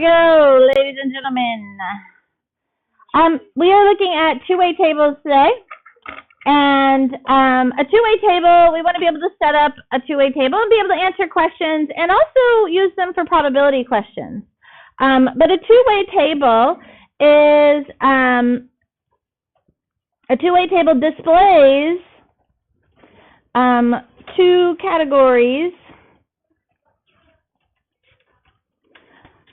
Go, ladies and gentlemen. We are looking at two-way tables today. And a two-way table, we want to be able to set up a two-way table and be able to answer questions and also use them for probability questions. But a two-way table is, a two-way table displays two categories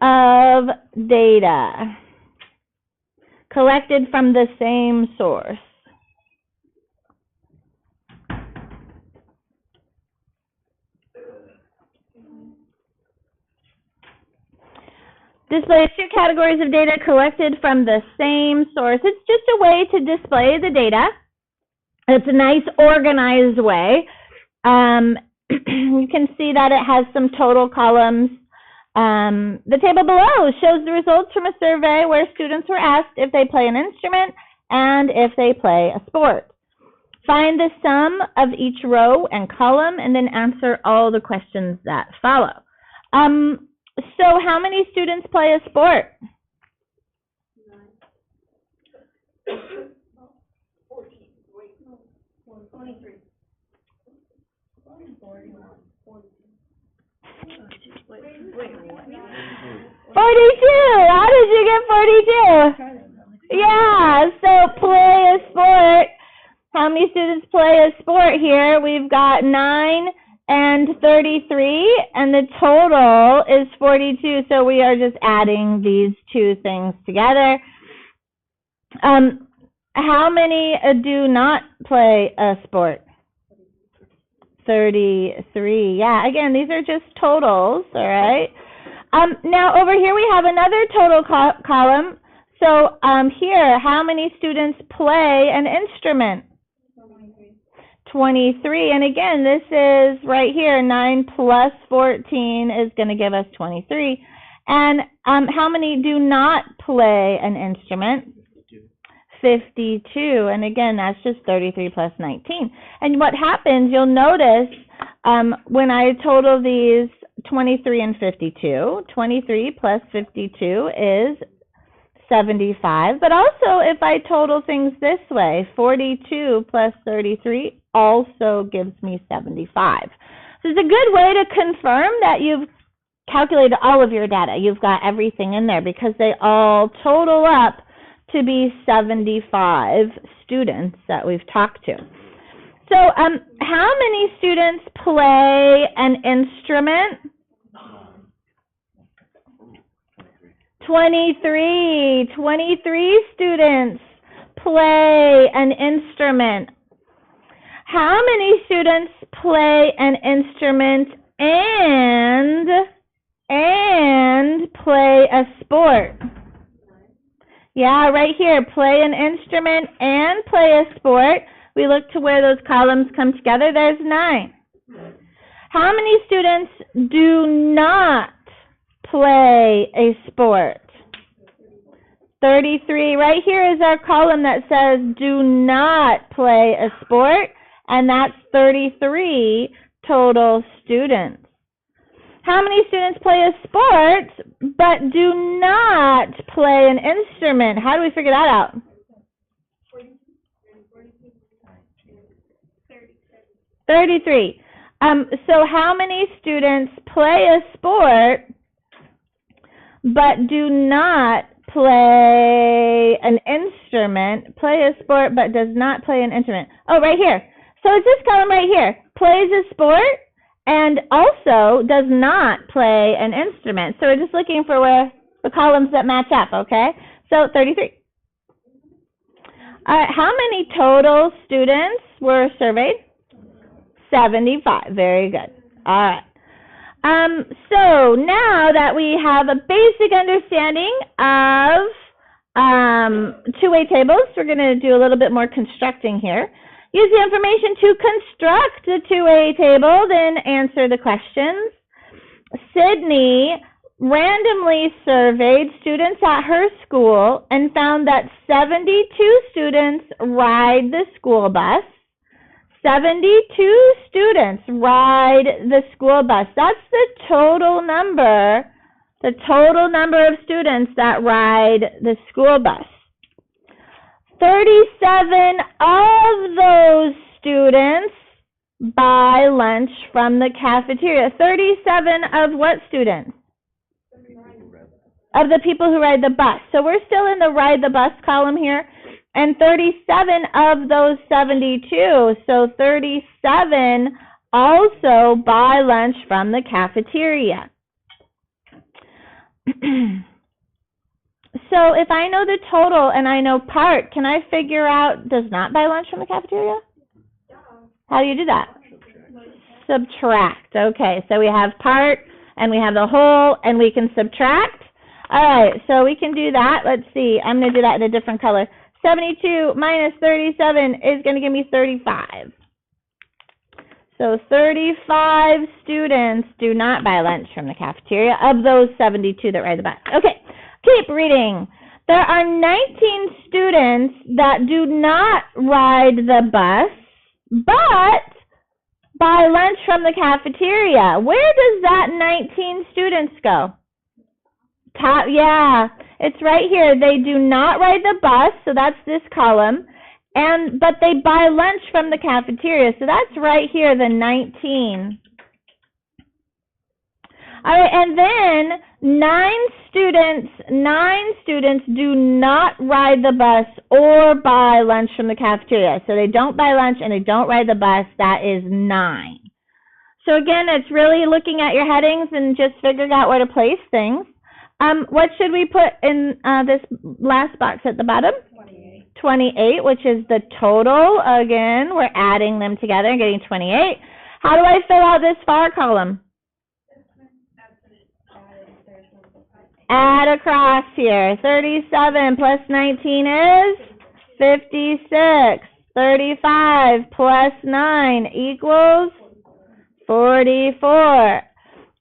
of data collected from the same source. Displays two categories of data collected from the same source. It's just a way to display the data. It's a nice organized way. You can see that it has some total columns. The table below shows the results from a survey where students were asked if they play an instrument and if they play a sport. Find the sum of each row and column and then answer all the questions that follow. So how many students play a sport? 23. 42. How did you get 42? Yeah, so play a sport. How many students play a sport here? We've got 9 and 33, and the total is 42, so we are just adding these two things together. How many do not play a sport? 33. Yeah, again, these are just totals, all right? Now, over here we have another total column. So here, how many students play an instrument? 23. And again, this is right here, 9 plus 14 is going to give us 23. And how many do not play an instrument? 52. And again, that's just 33 plus 19. And what happens, you'll notice when I total these 23 and 52, 23 plus 52 is 75. But also, if I total things this way, 42 plus 33 also gives me 75. So it's a good way to confirm that you've calculated all of your data. You've got everything in there because they all total up to be 75 students that we've talked to. So how many students play an instrument? 23. 23 students play an instrument. How many students play an instrument and play a sport? Yeah, right here, play an instrument and play a sport. We look to where those columns come together. There's 9. How many students do not play a sport? 33. Right here is our column that says do not play a sport, and that's 33 total students. How many students play a sport but do not play an instrument? How do we figure that out? 33. So how many students play a sport but do not play an instrument? Play a sport but does not play an instrument. Oh, right here. So it's this column right here. Plays a sport and also does not play an instrument. So we're just looking for where the columns that match up, okay? So 33. All right, how many total students were surveyed? 75. Very good. All right. So now that we have a basic understanding of two-way tables, we're going to do a little bit more constructing here. Use the information to construct a two-way table, then answer the questions. Sydney randomly surveyed students at her school and found that 72 students ride the school bus. 72 students ride the school bus. That's the total number The total number of students that ride the school bus. 37 of those students buy lunch from the cafeteria. 37 of what students? Of the people who ride the bus. So we're still in the ride the bus column here. And 37 of those 72. So 37 also buy lunch from the cafeteria. So if I know the total and I know part, can I figure out does not buy lunch from the cafeteria? How do you do that? Subtract. Okay, so we have part and we have the whole and we can subtract. All right, so we can do that. Let's see. I'm going to do that in a different color. 72 minus 37 is going to give me 35. So 35 students do not buy lunch from the cafeteria of those 72 that ride the bus. Okay, keep reading. There are 19 students that do not ride the bus, but buy lunch from the cafeteria. Where does that 19 students go? Top, yeah, it's right here. They do not ride the bus, so that's this column. But they buy lunch from the cafeteria, so that's right here, the 19. All right, and then 9 students do not ride the bus or buy lunch from the cafeteria. So they don't buy lunch and they don't ride the bus. That is 9. So again, it's really looking at your headings and just figuring out where to place things. What should we put in this last box at the bottom? 28, which is the total. Again, we're adding them together and getting 28. How do I fill out this far column? Add across here. 37 plus 19 is 56. 35 plus 9 equals 44.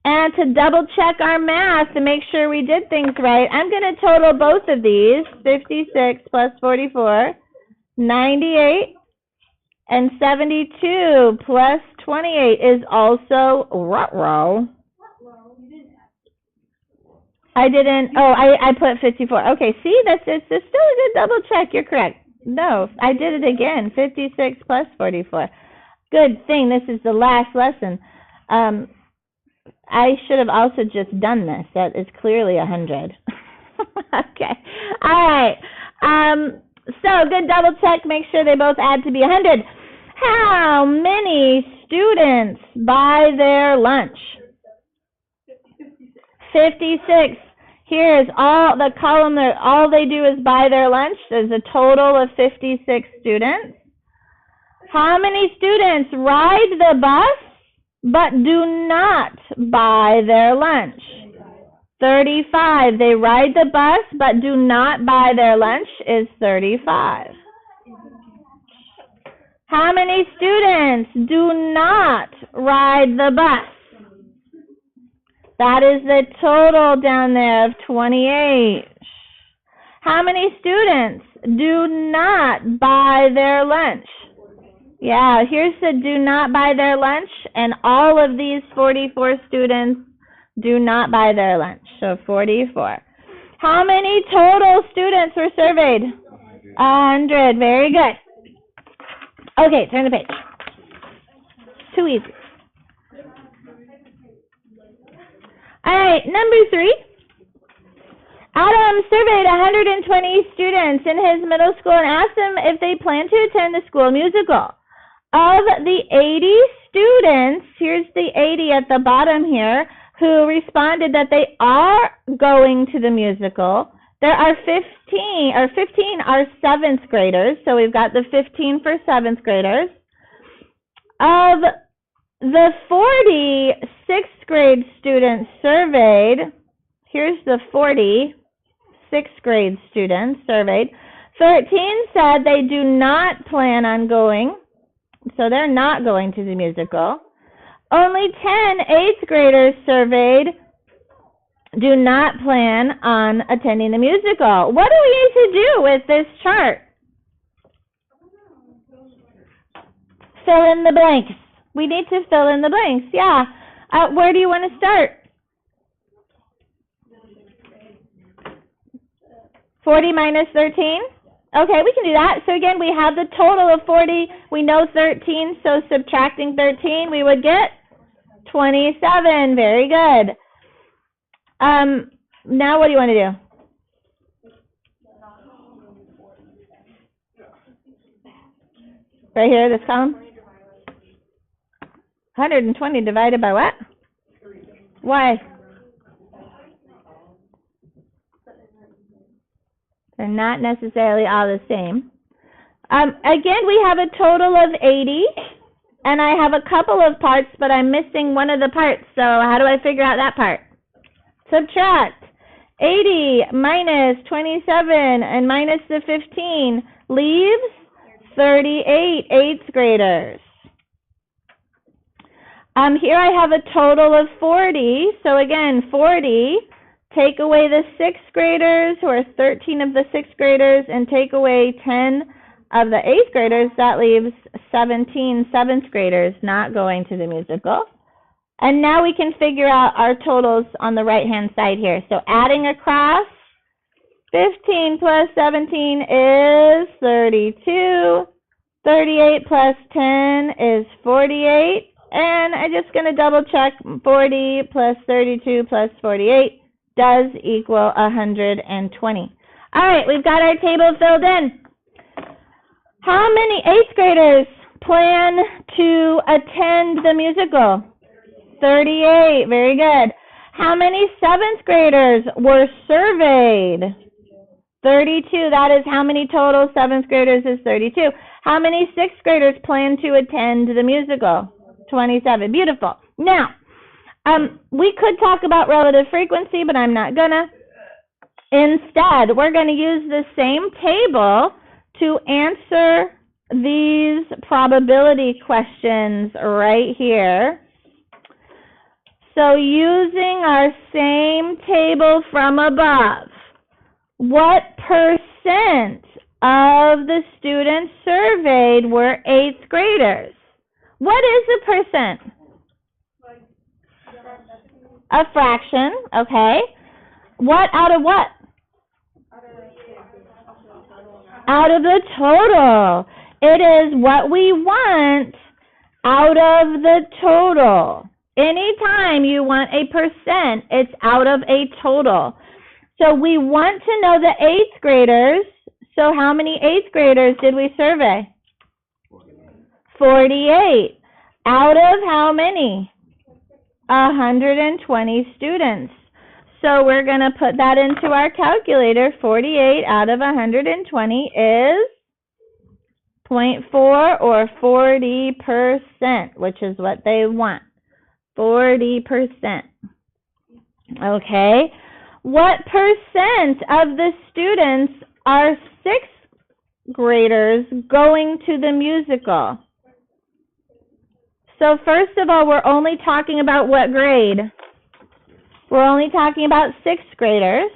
And to double check our math to make sure we did things right, I'm going to total both of these, 56 plus 44, 98, and 72 plus 28 is also ruh-roh. I put 54. Okay, see, it's still a good double check. You're correct. No, I did it again, 56 plus 44. Good thing this is the last lesson. I should have also just done this. That is clearly 100. Okay. All right. So good double check. Make sure they both add to be 100. How many students buy their lunch? 56. Here's all the column that all they do is buy their lunch. There's a total of 56 students. How many students ride the bus but do not buy their lunch? 35. They ride the bus but do not buy their lunch is 35. How many students do not ride the bus? That is the total down there of 28. How many students do not buy their lunch? Yeah, here's the do not buy their lunch, and all of these 44 students do not buy their lunch, so 44. How many total students were surveyed? 100, very good. Okay, turn the page. Too easy. All right, number 3. Adam surveyed 120 students in his middle school and asked them if they plan to attend the school musical. Of the 80 students, here's the 80 at the bottom here, who responded that they are going to the musical, there are 15 are 7th graders, so we've got the 15 for 7th graders. Of the 40 6th grade students surveyed, here's the 40 6th grade students surveyed, 13 said they do not plan on going, so they're not going to the musical. Only 10 8th graders surveyed do not plan on attending the musical. What do we need to do with this chart? Fill in the blanks. We need to fill in the blanks, yeah. Where do you want to start? 40 minus 13? Okay, we can do that. So again, we have the total of 40. We know 13, so subtracting 13, we would get 27. Very good. Now what do you want to do? Right here, this column? 120 divided by what? Why? They're not necessarily all the same. Again, we have a total of 80, and I have a couple of parts, but I'm missing one of the parts. So how do I figure out that part? Subtract. 80 minus 27 and minus the 15 leaves 38 8th graders. Here I have a total of 40. So again, 40. Take away the 6th graders, who are 13 of the 6th graders, and take away 10 of the 8th graders. That leaves 17 7th graders not going to the musical. And now we can figure out our totals on the right-hand side here. So adding across, 15 plus 17 is 32. 38 plus 10 is 48. And I'm just going to double check. 40 plus 32 plus 48 does equal 120. All right, we've got our table filled in. How many 8th graders plan to attend the musical? 38. Very good. How many 7th graders were surveyed? 32. That is how many total 7th graders is 32. How many 6th graders plan to attend the musical? 27. Beautiful. Now, we could talk about relative frequency, but I'm not gonna. Instead, we're gonna use the same table to answer these probability questions right here. So using our same table from above, what percent of the students surveyed were 8th graders? What is a percent? A fraction, okay. What out of what? Out of the total. It is what we want out of the total. Anytime you want a percent, it's out of a total. So we want to know the 8th graders. So how many 8th graders did we survey? 48. Out of how many? 120 students. So we're going to put that into our calculator. 48 out of 120 is 0.4 or 40%, which is what they want. 40%. Okay. What percent of the students are 6th graders going to the musical? So first of all, we're only talking about what grade? We're only talking about 6th graders.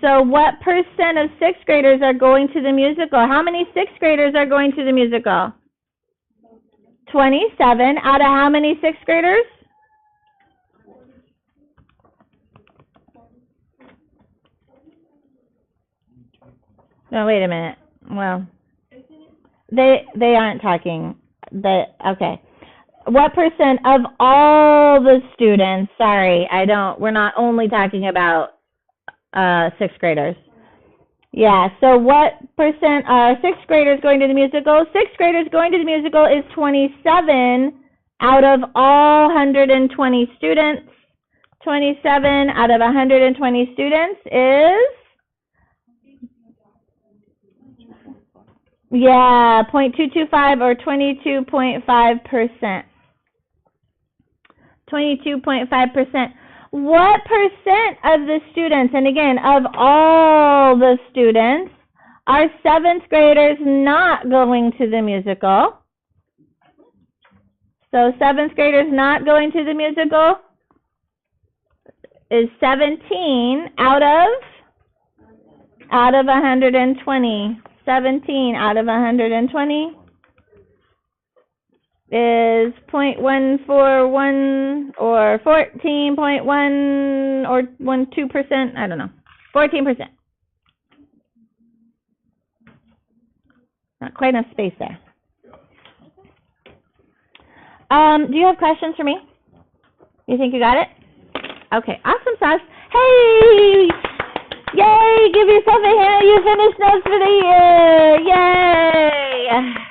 So what percent of 6th graders are going to the musical? How many 6th graders are going to the musical? 27. Out of how many 6th graders? No, wait a minute. Well, they aren't talking. Okay. What percent of all the students? Sorry, we're not only talking about 6th graders. Yeah, so what percent are 6th graders going to the musical? 6th graders going to the musical is 27 out of all 120 students. 27 out of 120 students is, 0.225 or 22.5%. 22.5%. What percent of the students, and again, of all the students, are 7th graders not going to the musical? So 7th graders not going to the musical is 17 out of 120. 17 out of 120 is 0.141 or 14.1 or 12%, I don't know, 14%. Not quite enough space there. Do you have questions for me? You think you got it? Okay, awesome sauce. Hey! Yay! Give yourself a hand. You finished notes for the year. Yay!